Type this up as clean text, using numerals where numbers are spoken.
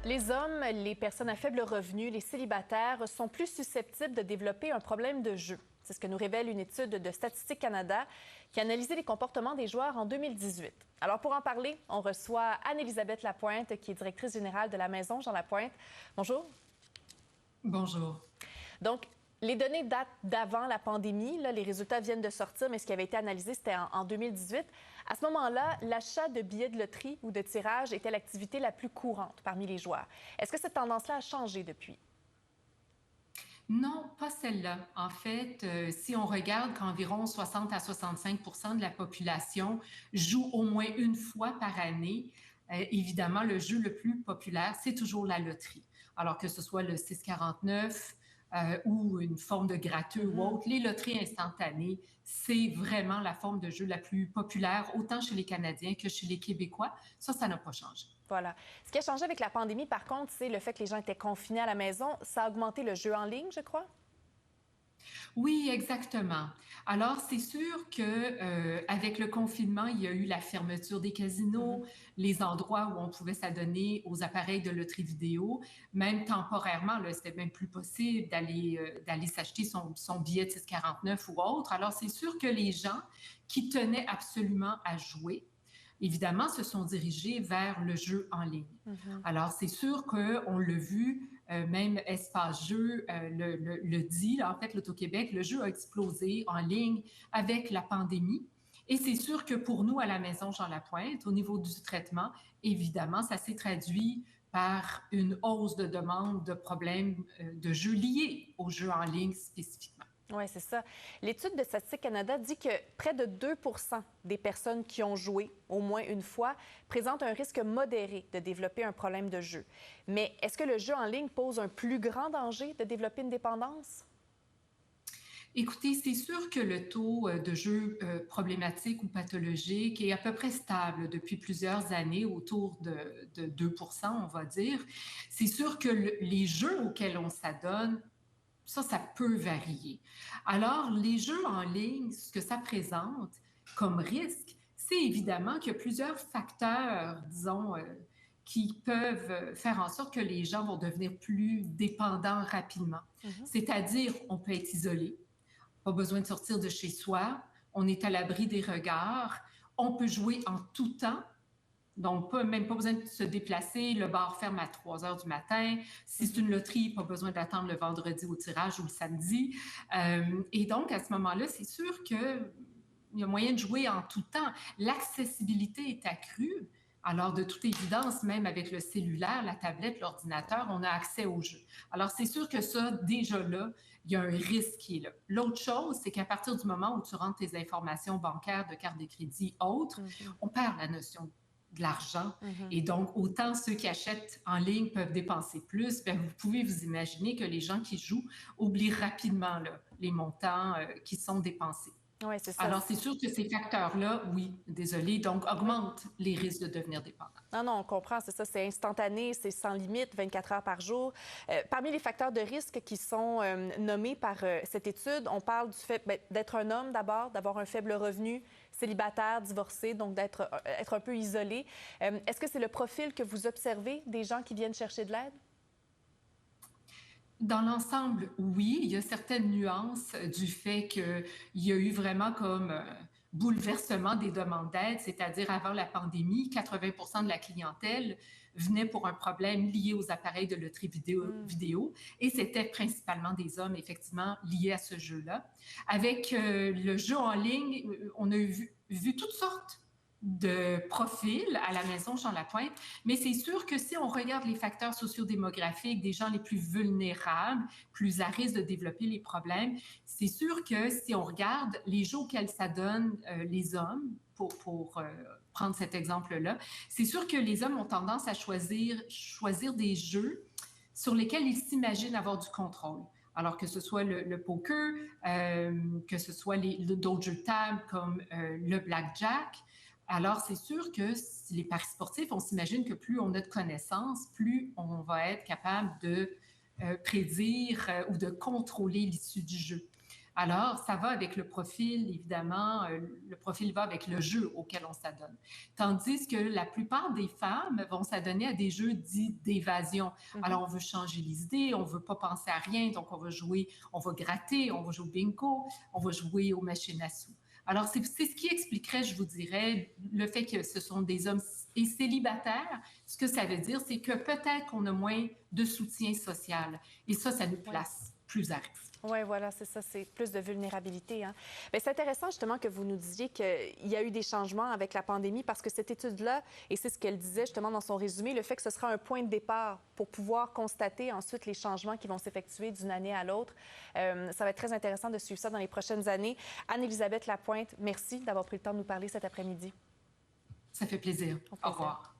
Les hommes, les personnes à faible revenu, les célibataires sont plus susceptibles de développer un problème de jeu. C'est ce que nous révèle une étude de Statistique Canada qui a analysé les comportements des joueurs en 2018. Alors, pour en parler, on reçoit Anne-Élisabeth Lapointe, qui est directrice générale de la Maison Jean Lapointe. Bonjour. Bonjour. Donc, les données datent d'avant la pandémie. Là, les résultats viennent de sortir, mais ce qui avait été analysé, c'était en 2018. À ce moment-là, l'achat de billets de loterie ou de tirage était l'activité la plus courante parmi les joueurs. Est-ce que cette tendance-là a changé depuis? Non, pas celle-là. En fait, si on regarde qu'environ 60 à 65 de la population joue au moins une fois par année, évidemment, le jeu le plus populaire, c'est toujours la loterie. Alors que ce soit le 6,49 ou une forme de gratteux ou autre, les loteries instantanées, c'est vraiment la forme de jeu la plus populaire, autant chez les Canadiens que chez les Québécois. Ça n'a pas changé. Voilà. Ce qui a changé avec la pandémie, par contre, c'est le fait que les gens étaient confinés à la maison. Ça a augmenté le jeu en ligne, je crois? Oui, exactement. Alors, c'est sûr que avec le confinement, il y a eu la fermeture des casinos, les endroits où on pouvait s'adonner aux appareils de loterie vidéo. Même temporairement, là, c'était même plus possible d'aller s'acheter son billet de 6,49 ou autre. Alors, c'est sûr que les gens qui tenaient absolument à jouer, évidemment, se sont dirigés vers le jeu en ligne. Alors, c'est sûr qu'on l'a vu, même Espace Jeu le dit, là, en fait, l'Auto-Québec, le jeu a explosé en ligne avec la pandémie. Et c'est sûr que pour nous, à la Maison Jean Lapointe, au niveau du traitement, évidemment, ça s'est traduit par une hausse de demande de problèmes de jeux liés aux jeux en ligne spécifiquement. Oui, c'est ça. L'étude de Statistique Canada dit que près de 2 des personnes qui ont joué au moins une fois présentent un risque modéré de développer un problème de jeu. Mais est-ce que le jeu en ligne pose un plus grand danger de développer une dépendance? Écoutez, c'est sûr que le taux de jeu problématique ou pathologique est à peu près stable depuis plusieurs années, autour de 2 on va dire. C'est sûr que les jeux auxquels on s'adonne, ça peut varier. Alors, les jeux en ligne, ce que ça présente comme risque, c'est évidemment qu'il y a plusieurs facteurs, disons, qui peuvent faire en sorte que les gens vont devenir plus dépendants rapidement. C'est-à-dire, on peut être isolé, pas besoin de sortir de chez soi, on est à l'abri des regards, on peut jouer en tout temps, donc même pas besoin de se déplacer, le bar ferme à 3 heures du matin. Si c'est une loterie, pas besoin d'attendre le vendredi au tirage ou le samedi. Et donc, à ce moment-là, c'est sûr qu'il y a moyen de jouer en tout temps. L'accessibilité est accrue. Alors, de toute évidence, même avec le cellulaire, la tablette, l'ordinateur, on a accès au jeu. Alors, c'est sûr que ça, déjà là, il y a un risque qui est là. L'autre chose, c'est qu'à partir du moment où tu rentres tes informations bancaires, de carte de crédit, autres, on perd la notion de l'argent. Et donc, autant ceux qui achètent en ligne peuvent dépenser plus, bien, vous pouvez vous imaginer que les gens qui jouent oublient rapidement là, les montants qui sont dépensés. Oui, c'est ça. Alors, c'est sûr que ces facteurs-là, oui, désolé, donc augmentent les risques de devenir dépendant. Non, non, on comprend, c'est ça, c'est instantané, c'est sans limite, 24 heures par jour. Parmi les facteurs de risque qui sont nommés par cette étude, on parle du fait d'être un homme d'abord, d'avoir un faible revenu, célibataire, divorcé, donc d'être être un peu isolé. Est-ce que c'est le profil que vous observez des gens qui viennent chercher de l'aide? Dans l'ensemble, oui, il y a certaines nuances du fait qu'il y a eu vraiment comme bouleversement des demandes d'aide, c'est-à-dire avant la pandémie, 80 de la clientèle venait pour un problème lié aux appareils de loterie vidéo et c'était principalement des hommes, effectivement, liés à ce jeu-là. Avec le jeu en ligne, on a vu toutes sortes de profils à la Maison Jean Lapointe, mais c'est sûr que si on regarde les facteurs sociodémographiques des gens les plus vulnérables, plus à risque de développer les problèmes, c'est sûr que si on regarde les jeux auxquels s'adonnent les hommes, pour prendre cet exemple-là, c'est sûr que les hommes ont tendance à choisir des jeux sur lesquels ils s'imaginent avoir du contrôle. Alors que ce soit le poker, que ce soit d'autres jeux de table comme le blackjack. Alors, c'est sûr que les paris sportifs, on s'imagine que plus on a de connaissances, plus on va être capable de prédire ou de contrôler l'issue du jeu. Alors, ça va avec le profil, évidemment, le profil va avec le jeu auquel on s'adonne. Tandis que la plupart des femmes vont s'adonner à des jeux dits d'évasion. Mhm. Alors, on veut changer les idées, on veut pas penser à rien, donc on va jouer, on va gratter, on va jouer au bingo, on va jouer aux machines à sous. Alors, c'est ce qui expliquerait, je vous dirais, le fait que ce sont des hommes et célibataires. Ce que ça veut dire, c'est que peut-être qu'on a moins de soutien social. Et ça nous Oui. place plus à risque. Oui, voilà, c'est ça, c'est plus de vulnérabilité. Hein. Mais c'est intéressant justement que vous nous disiez qu'il y a eu des changements avec la pandémie parce que cette étude-là, et c'est ce qu'elle disait justement dans son résumé, le fait que ce sera un point de départ pour pouvoir constater ensuite les changements qui vont s'effectuer d'une année à l'autre. Ça va être très intéressant de suivre ça dans les prochaines années. Anne-Élisabeth Lapointe, merci d'avoir pris le temps de nous parler cet après-midi. Ça fait plaisir. Au Au plaisir. revoir.